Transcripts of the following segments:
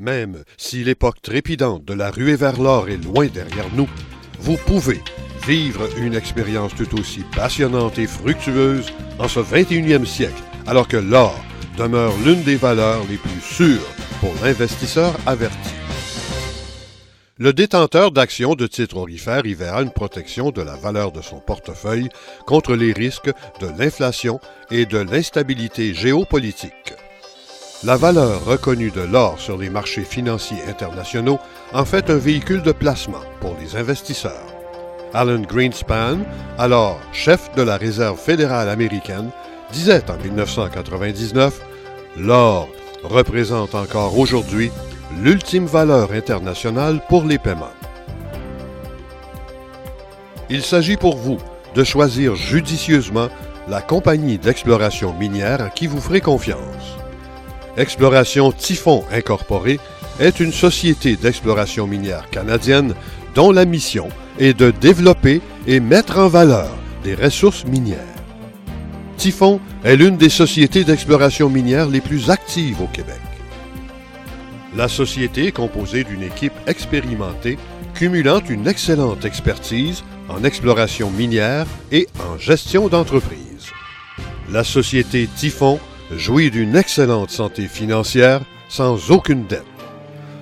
Même si l'époque trépidante de la ruée vers l'or est loin derrière nous, vous pouvez vivre une expérience tout aussi passionnante et fructueuse en ce 21e siècle, alors que l'or demeure l'une des valeurs les plus sûres pour l'investisseur averti. Le détenteur d'actions de titres orifères y verra une protection de la valeur de son portefeuille contre les risques de l'inflation et de l'instabilité géopolitique. La valeur reconnue de l'or sur les marchés financiers internationaux en fait un véhicule de placement pour les investisseurs. Alan Greenspan, alors chef de la Réserve fédérale américaine, disait en 1999 « L'or représente encore aujourd'hui l'ultime valeur internationale pour les paiements. » Il s'agit pour vous de choisir judicieusement la compagnie d'exploration minière à qui vous ferez confiance. Exploration Typhon Incorporée est une société d'exploration minière canadienne dont la mission est de développer et mettre en valeur des ressources minières. Typhon est l'une des sociétés d'exploration minière les plus actives au Québec. La société est composée d'une équipe expérimentée cumulant une excellente expertise en exploration minière et en gestion d'entreprise. La société Typhon jouit d'une excellente santé financière sans aucune dette.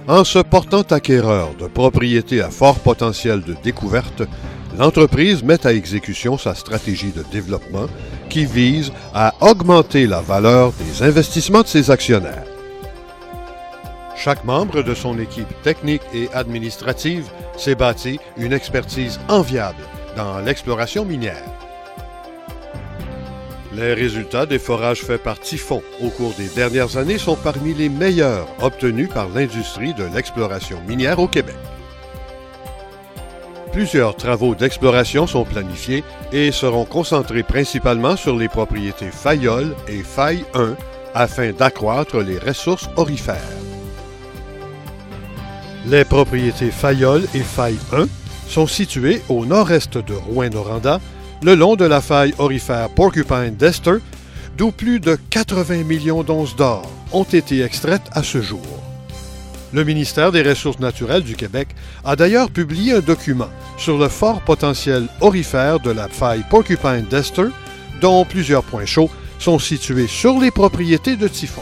En se portant acquéreur de propriétés à fort potentiel de découverte, l'entreprise met à exécution sa stratégie de développement qui vise à augmenter la valeur des investissements de ses actionnaires. Chaque membre de son équipe technique et administrative s'est bâti une expertise enviable dans l'exploration minière. Les résultats des forages faits par Typhon au cours des dernières années sont parmi les meilleurs obtenus par l'industrie de l'exploration minière au Québec. Plusieurs travaux d'exploration sont planifiés et seront concentrés principalement sur les propriétés Fayolle et Faille 1 afin d'accroître les ressources orifères. Les propriétés Fayolle et Faille 1 sont situées au nord-est de Rouyn-Noranda, le long de la faille orifère Porcupine-Dester, d'où plus de 80 millions d'onces d'or ont été extraites à ce jour. Le ministère des Ressources naturelles du Québec a d'ailleurs publié un document sur le fort potentiel orifère de la faille Porcupine-Dester, dont plusieurs points chauds sont situés sur les propriétés de Typhon.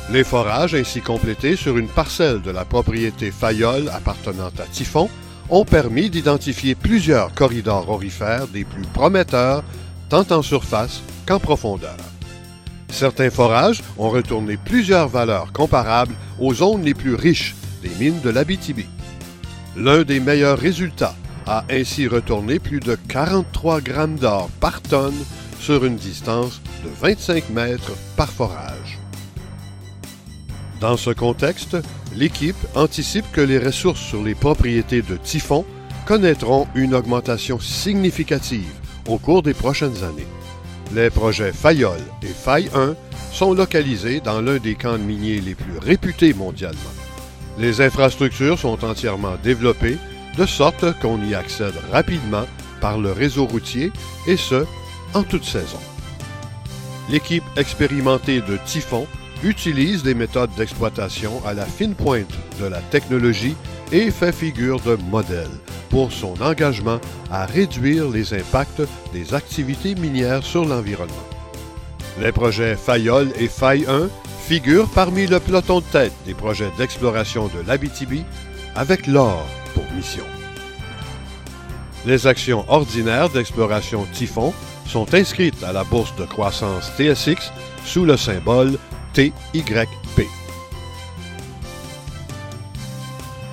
Les forages ainsi complétés sur une parcelle de la propriété Fayolle appartenant à Typhon ont permis d'identifier plusieurs corridors orifères des plus prometteurs, tant en surface qu'en profondeur. Certains forages ont retourné plusieurs valeurs comparables aux zones les plus riches des mines de l'Abitibi. L'un des meilleurs résultats a ainsi retourné plus de 43 grammes d'or par tonne sur une distance de 25 mètres par forage. Dans ce contexte, l'équipe anticipe que les ressources sur les propriétés de Typhon connaîtront une augmentation significative au cours des prochaines années. Les projets Fayolle et Faille 1 sont localisés dans l'un des camps miniers les plus réputés mondialement. Les infrastructures sont entièrement développées de sorte qu'on y accède rapidement par le réseau routier et ce, en toute saison. L'équipe expérimentée de Typhon utilise des méthodes d'exploitation à la fine pointe de la technologie et fait figure de modèle pour son engagement à réduire les impacts des activités minières sur l'environnement. Les projets Fayolle et Faille 1 figurent parmi le peloton de tête des projets d'exploration de l'Abitibi avec l'or pour mission. Les actions ordinaires d'exploration Typhon sont inscrites à la bourse de croissance TSX sous le symbole TYP.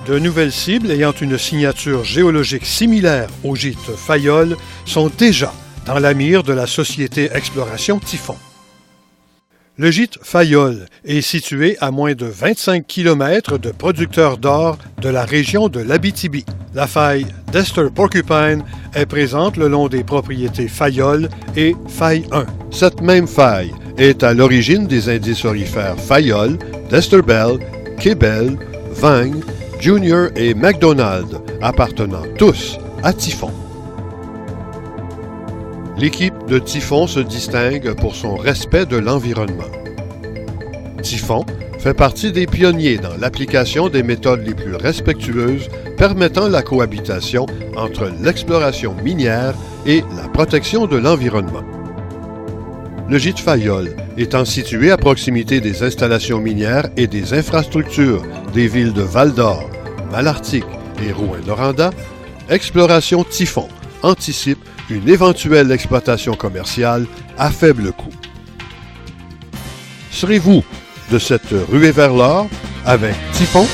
De nouvelles cibles ayant une signature géologique similaire au gîte Fayolle sont déjà dans la mire de la société Exploration Typhon. Le gîte Fayolle est situé à moins de 25 km de producteurs d'or de la région de l'Abitibi. La faille Dester-Porcupine est présente le long des propriétés Fayolle et Faille 1. Cette même faille est à l'origine des indices orifères Fayolle, Dester-Bell, Kebel, Vang, Junior et McDonald, appartenant tous à Typhon. L'équipe de Typhon se distingue pour son respect de l'environnement. Typhon fait partie des pionniers dans l'application des méthodes les plus respectueuses permettant la cohabitation entre l'exploration minière et la protection de l'environnement. Le gîte Fayolle, étant situé à proximité des installations minières et des infrastructures des villes de Val-d'Or, Malartic et Rouyn-Noranda, Exploration Typhon anticipe une éventuelle exploitation commerciale à faible coût. Serez-vous de cette ruée vers l'or avec Typhon?